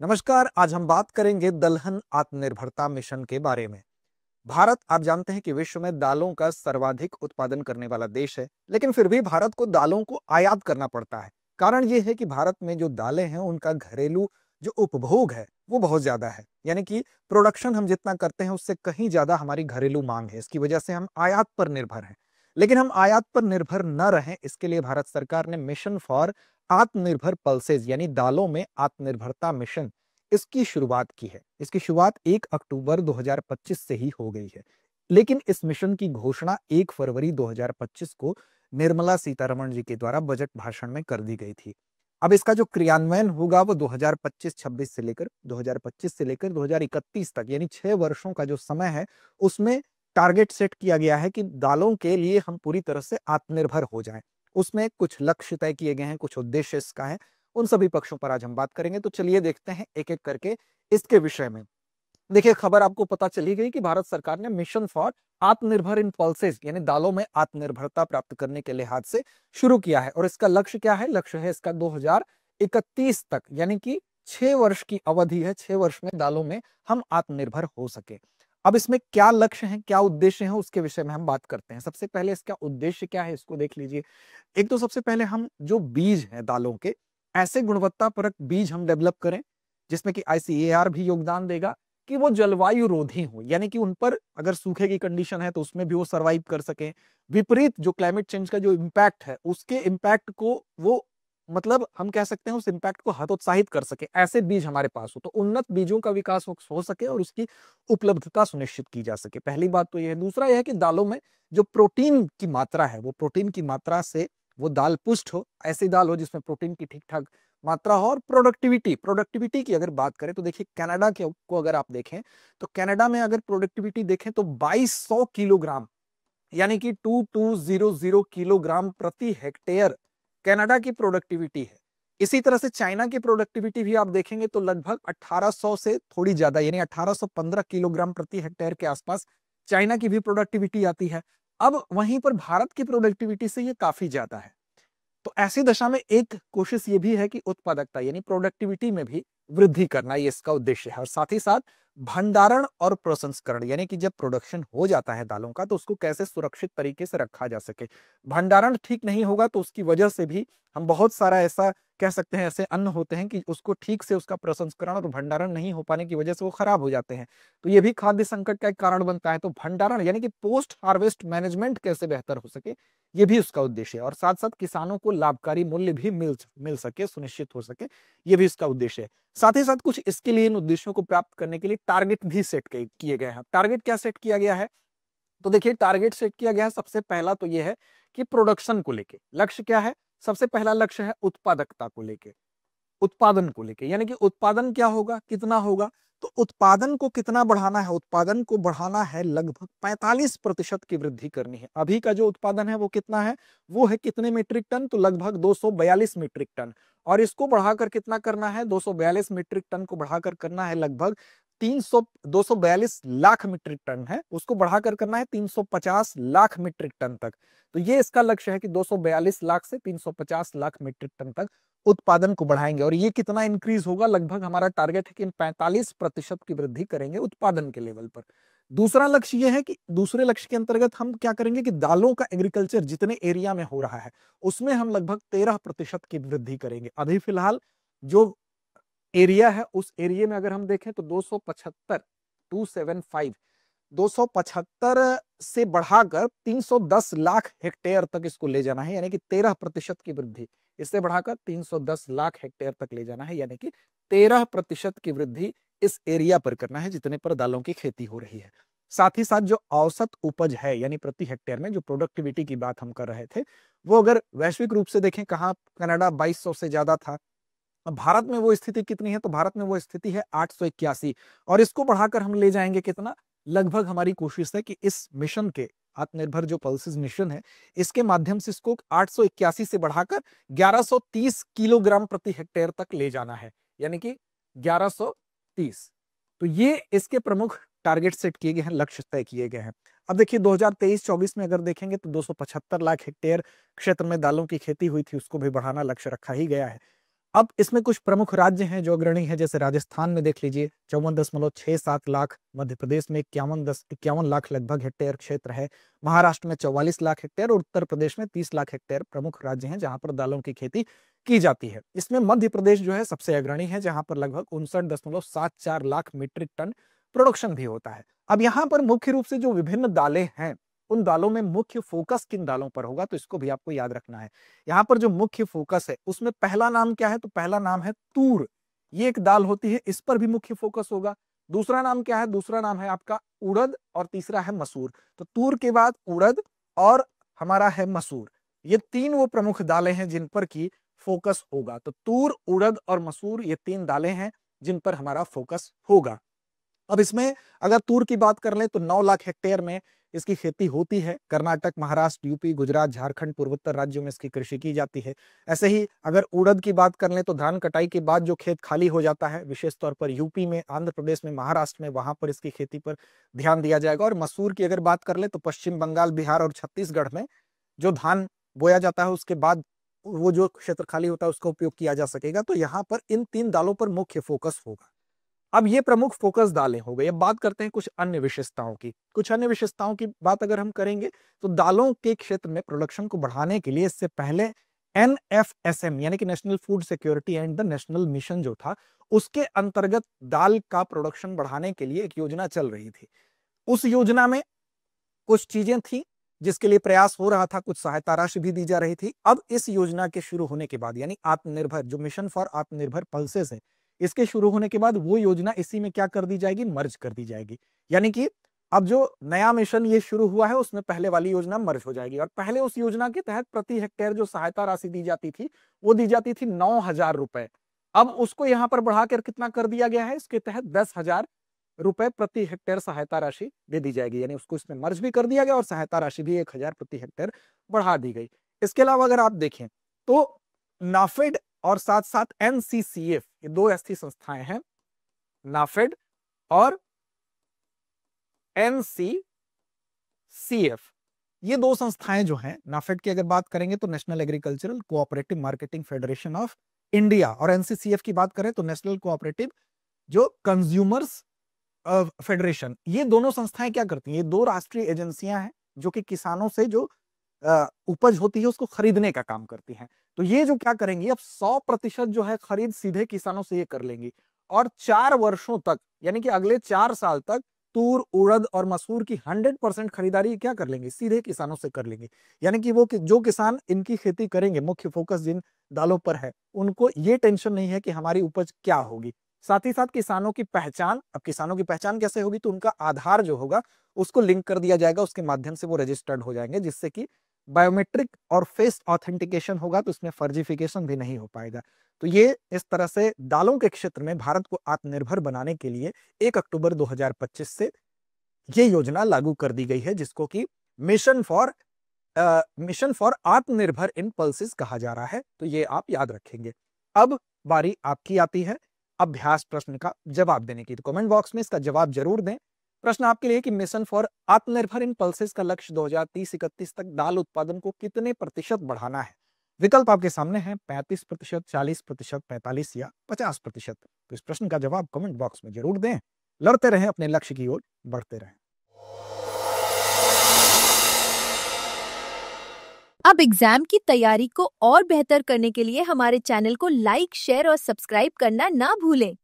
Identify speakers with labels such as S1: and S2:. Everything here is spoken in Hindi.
S1: नमस्कार। आज हम बात करेंगे दलहन आत्मनिर्भरता मिशन के बारे में। भारत, आप जानते हैं कि विश्व में दालों का सर्वाधिक उत्पादन करने वाला देश है, लेकिन फिर भी भारत को दालों को आयात करना पड़ता है। कारण ये है कि भारत में जो दालें हैं उनका घरेलू जो उपभोग है वो बहुत ज्यादा है। यानी कि प्रोडक्शन हम जितना करते हैं उससे कहीं ज्यादा हमारी घरेलू मांग है। इसकी वजह से हम आयात पर निर्भर हैं। लेकिन हम आयात पर निर्भर न रहें, इसके लिए भारत सरकार ने मिशन फॉर आत्मनिर्भर पल्सेस यानी दालों में आत्मनिर्भरता मिशन, इसकी शुरुआत की है। इसकी शुरुआत 1 अक्टूबर 2025 से ही हो गई है। लेकिन इस मिशन की घोषणा 1 फरवरी 2025 को निर्मला सीतारमण जी के द्वारा बजट भाषण में कर दी गई थी। अब इसका जो क्रियान्वयन होगा वो 2025-26 से लेकर 2025 से लेकर 2031 तक यानी 6 वर्षों का जो समय है, उसमें टारगेट सेट किया गया है कि दालों के लिए हम पूरी तरह से आत्मनिर्भर हो जाएं। उसमें कुछ लक्ष्य तय किए गए हैं, कुछ उद्देश्य इसका है। उन सभी पक्षों पर आज हम बात करेंगे। तो चलिए देखते हैं एक एक करके इसके विषय में। देखिए, खबर आपको पता चली गई कि भारत सरकार ने मिशन फॉर आत्मनिर्भर इन पल्सेस यानी दालों में आत्मनिर्भरता प्राप्त करने के लिहाज से शुरू किया है। और इसका लक्ष्य क्या है? लक्ष्य है इसका 2031 तक, यानी कि 6 वर्ष की अवधि है। 6 वर्ष में दालों में हम आत्मनिर्भर हो सके। अब इसमें क्या लक्ष्य है, क्या उद्देश्य है, उसके विषय में हम बात करते हैं। सबसे पहले इसका उद्देश्य क्या है, इसको देख लीजिए। एक तो सबसे पहले हम जो बीज हैं दालों के, ऐसे गुणवत्तापरक बीज हम डेवलप करें जिसमें कि आईसीएआर भी योगदान देगा कि वो जलवायु रोधी हो, यानी कि उन पर अगर सूखे की कंडीशन है तो उसमें भी वो सरवाइव कर सके। विपरीत जो क्लाइमेट चेंज का जो इम्पैक्ट है उसके इम्पैक्ट को वो, मतलब हम कह सकते हैं उस इम्पैक्ट को हतोत्साहित कर सके, ऐसे बीज हमारे पास हो तो उन्नत बीजों का विकास हो सके और उसकी उपलब्धता सुनिश्चित की जा सके। पहली बात तो यह है। दूसरा यह है कि दालों में जो प्रोटीन की मात्रा है, वो प्रोटीन की मात्रा से वो दाल पुष्ट हो, ऐसी दाल हो जिसमें प्रोटीन की ठीक ठाक मात्रा हो। और प्रोडक्टिविटी की अगर बात करें तो देखिए, कनाडा के को अगर आप देखें तो कनाडा में अगर प्रोडक्टिविटी देखें तो 2200 किलोग्राम, यानी कि 2200 किलोग्राम प्रति हेक्टेयर कनाडा की प्रोडक्टिविटी है। इसी तरह से चाइना की प्रोडक्टिविटी भी आप देखेंगे तो लगभग 1800 से थोड़ी ज्यादा, यानी 1815 किलोग्राम प्रति हेक्टेयर के आसपास चाइना की भी प्रोडक्टिविटी आती है। अब वहीं पर भारत की प्रोडक्टिविटी से ये काफी ज्यादा है। तो ऐसी दशा में एक कोशिश ये भी है कि उत्पादकता यानी प्रोडक्टिविटी में भी वृद्धि करना, ये इसका उद्देश्य है। और साथ ही साथ भंडारण और प्रसंस्करण, यानी कि जब प्रोडक्शन हो जाता है दालों का तो उसको कैसे सुरक्षित तरीके से रखा जा सके। भंडारण ठीक नहीं होगा तो उसकी वजह से भी हम बहुत सारा ऐसा कह सकते हैं, ऐसे अन्न होते हैं कि उसको ठीक से उसका प्रसंस्करण और भंडारण नहीं हो पाने की वजह से वो खराब हो जाते हैं। तो ये भी खाद्य संकट का एक कारण बनता है। तो भंडारण यानी कि पोस्ट हार्वेस्ट मैनेजमेंट कैसे बेहतर हो सके, ये भी उसका उद्देश्य है। और साथ साथ किसानों को लाभकारी मूल्य भी मिल सके, सुनिश्चित हो सके, ये भी इसका उद्देश्य है। साथ ही साथ कुछ इसके लिए, इन उद्देश्यों को प्राप्त करने के लिए टारगेट भी सेट किए गए हैं। टारगेट क्या सेट किया गया है? तो देखिए, टारगेट सेट किया गया है। सबसे पहला तो यह है कि प्रोडक्शन को लेके लक्ष्य क्या है? सबसे पहला लक्ष्य है उत्पादकता को लेके, उत्पादन को लेके, यानी कि उत्पादन क्या होगा, कितना होगा। तो उत्पादन को कितना बढ़ाना है? उत्पादन को बढ़ाना है, लगभग 45% की वृद्धि करनी है। अभी का जो उत्पादन है वो कितना है? वो है कितने मीट्रिक टन? तो लगभग 242 मीट्रिक टन। और इसको बढ़ाकर कितना करना है? 242 मीट्रिक टन को बढ़ाकर करना है लगभग 242 लाख मीट्रिक टन है, उसको बढ़ाकर करना है 350 लाख मीट्रिक टन तक। तो ये इसका लक्ष्य है कि 242 लाख से 350 लाख मीट्रिक टन तक उत्पादन को बढ़ाएंगे। और ये कितना इंक्रीज होगा? लगभग हमारा टारगेट है कि 45% की वृद्धि करेंगे उत्पादन के लेवल पर। दूसरा लक्ष्य ये है कि दूसरे लक्ष्य के अंतर्गत हम क्या करेंगे कि दालों का एग्रीकल्चर जितने एरिया में हो रहा है उसमें हम लगभग 13% की वृद्धि करेंगे। अभी फिलहाल जो एरिया है उस एरिया में अगर हम देखें तो 275 275 275 से बढ़ाकर 310 लाख हेक्टेयर तक इसको ले जाना है, यानी कि 13% की वृद्धि। इससे बढ़ाकर 310 लाख हेक्टेयर तक ले जाना है, यानी कि 13% की वृद्धि इस एरिया पर करना है जितने पर दालों की खेती हो रही है। साथ ही साथ जो औसत उपज है, यानी प्रति हेक्टेयर में जो प्रोडक्टिविटी की बात हम कर रहे थे, वो अगर वैश्विक रूप से देखें, कहाँ कनाडा 2200 से ज्यादा था, अब भारत में वो स्थिति कितनी है? तो भारत में वो स्थिति है 881। और इसको बढ़ाकर हम ले जाएंगे कितना? लगभग हमारी कोशिश है कि इस मिशन के, आत्मनिर्भर जो पल्सेस मिशन है, इसके माध्यम से इसको 881 से बढ़ाकर 1130 किलोग्राम प्रति हेक्टेयर तक ले जाना है, यानी कि 1130। तो ये इसके प्रमुख टारगेट सेट किए गए हैं, लक्ष्य तय किए गए हैं। अब देखिए 2023-24 में अगर देखेंगे तो 275 लाख हेक्टेयर क्षेत्र में दालों की खेती हुई थी, उसको भी बढ़ाना लक्ष्य रखा ही गया है। अब इसमें कुछ प्रमुख राज्य हैं जो अग्रणी हैं, जैसे राजस्थान में देख लीजिए 54.67 लाख, मध्य प्रदेश में 51 लाख लगभग हेक्टेयर क्षेत्र है, महाराष्ट्र में 44 लाख हेक्टेयर और उत्तर प्रदेश में 30 लाख हेक्टेयर प्रमुख राज्य हैं जहां पर दालों की खेती की जाती है। इसमें मध्य प्रदेश जो है सबसे अग्रणी है, जहां पर लगभग 59.74 लाख मीट्रिक टन प्रोडक्शन भी होता है। अब यहाँ पर मुख्य रूप से जो विभिन्न दालें हैं, उन दालों में मुख्य फोकस किन दालों पर होगा, तो इसको भी आपको याद रखना है। यहाँ पर जो मुख्य फोकस है उसमें पहला नाम क्या है, तो पहला नाम है तूर। ये एक दाल होती है, इस पर भी मुख्य फोकस होगा। दूसरा नाम क्या है, दूसरा नाम है आपका उड़द और तीसरा है मसूर। तो तूर के बाद उड़द और हमारा है मसूर, ये तीन वो प्रमुख दालें हैं जिन पर की फोकस होगा। तो तूर, उड़द और मसूर ये तीन दालें हैं जिन पर हमारा फोकस होगा। अब इसमें अगर तूर की बात कर लें तो 9 लाख हेक्टेयर में इसकी खेती होती है। कर्नाटक, महाराष्ट्र, यूपी, गुजरात, झारखंड, पूर्वोत्तर राज्यों में इसकी कृषि की जाती है। ऐसे ही अगर उड़द की बात कर लें तो धान कटाई के बाद जो खेत खाली हो जाता है, विशेष तौर पर यूपी में, आंध्र प्रदेश में, महाराष्ट्र में, वहां पर इसकी खेती पर ध्यान दिया जाएगा। और मसूर की अगर बात कर ले तो पश्चिम बंगाल, बिहार और छत्तीसगढ़ में जो धान बोया जाता है उसके बाद वो जो क्षेत्र खाली होता है उसका उपयोग किया जा सकेगा। तो यहाँ पर इन तीन दालों पर मुख्य फोकस होगा। अब ये प्रमुख फोकस दालें हो गई। अब बात करते हैं कुछ अन्य विशेषताओं की। कुछ अन्य विशेषताओं की बात अगर हम करेंगे तो दालों के क्षेत्र में प्रोडक्शन को बढ़ाने के लिए इससे पहले NFSM यानी कि national food security and the national mission जो था, उसके अंतर्गत दाल का प्रोडक्शन बढ़ाने के लिए एक योजना चल रही थी। उस योजना में कुछ चीजें थी जिसके लिए प्रयास हो रहा था, कुछ सहायता राशि भी दी जा रही थी। अब इस योजना के शुरू होने के बाद, यानी आत्मनिर्भर जो मिशन फॉर आत्मनिर्भर पल्सेस है, इसके शुरू होने के बाद वो योजना इसी में क्या कर दी जाएगी, मर्ज कर दी जाएगी। यानी कि अब जो नया मिशन ये शुरू हुआ है उसमें पहले वाली योजना मर्ज हो जाएगी। और पहले उस योजना के तहत प्रति हेक्टेयर जो सहायता राशि दी जाती थी वो दी जाती थी 9,000 रुपए। अब उसको यहां पर बढ़ाकर कितना कर दिया गया है, इसके तहत 10,000 रुपए प्रति हेक्टेयर सहायता राशि दे दी जाएगी। यानी उसको इसमें मर्ज भी कर दिया गया और सहायता राशि भी 1,000 प्रति हेक्टेयर बढ़ा दी गई। इसके अलावा अगर आप देखें तो नाफेड और साथ साथ NCCF, ये दो ऐसी संस्थाएं हैं, नाफेड और NCCF, ये दो संस्थाएं जो हैं, नाफेड की अगर बात करेंगे तो national agricultural cooperative marketing federation of India, और NCCF की बात करें तो नेशनल कोऑपरेटिव जो कंज्यूमर्स फेडरेशन। ये दोनों संस्थाएं क्या करती हैं, ये दो राष्ट्रीय एजेंसियां हैं जो कि किसानों से जो उपज होती है उसको खरीदने का काम करती हैं। तो ये जो क्या करेंगी, अब 100% जो है खरीद सीधे किसानों से ये कर लेंगी। और 4 वर्षों तक, यानी कि अगले 4 साल तक तूर, उड़द और मसूर की 100% खरीदारी क्या कर लेंगे, सीधे किसानों से कर लेंगे। यानी कि वो जो किसान इनकी खेती करेंगे, मुख्य फोकस जिन दालों पर है, उनको ये टेंशन नहीं है कि हमारी उपज क्या होगी। साथ ही साथ किसानों की पहचान, अब किसानों की पहचान कैसे होगी, तो उनका आधार जो होगा उसको लिंक कर दिया जाएगा, उसके माध्यम से वो रजिस्टर्ड हो जाएंगे, जिससे कि बायोमेट्रिक और फेस ऑथेंटिकेशन होगा, तो इसमें फर्जिफिकेशन भी नहीं हो पाएगा। तो ये इस तरह से दालों के क्षेत्र में भारत को आत्मनिर्भर बनाने के लिए 1 अक्टूबर 2025 से ये योजना लागू कर दी गई है, जिसको कि मिशन फॉर आत्मनिर्भर इन पल्सेस कहा जा रहा है। तो ये आप याद रखेंगे। अब बारी आपकी आती है अभ्यास प्रश्न का जवाब देने की। तो कमेंट बॉक्स में इसका जवाब जरूर दें। प्रश्न आपके लिए कि मिशन फॉर आत्मनिर्भर इन पल्सेस का लक्ष्य 2030-31 तक दाल उत्पादन को कितने प्रतिशत बढ़ाना है। विकल्प आपके सामने हैं, 35%, 40%, 45 या 50%। तो इस प्रश्न का जवाब कमेंट बॉक्स में जरूर दें। लड़ते रहें, अपने लक्ष्य की ओर बढ़ते रहें।
S2: अब एग्जाम की तैयारी को और बेहतर करने के लिए हमारे चैनल को लाइक, शेयर और सब्सक्राइब करना ना भूलें।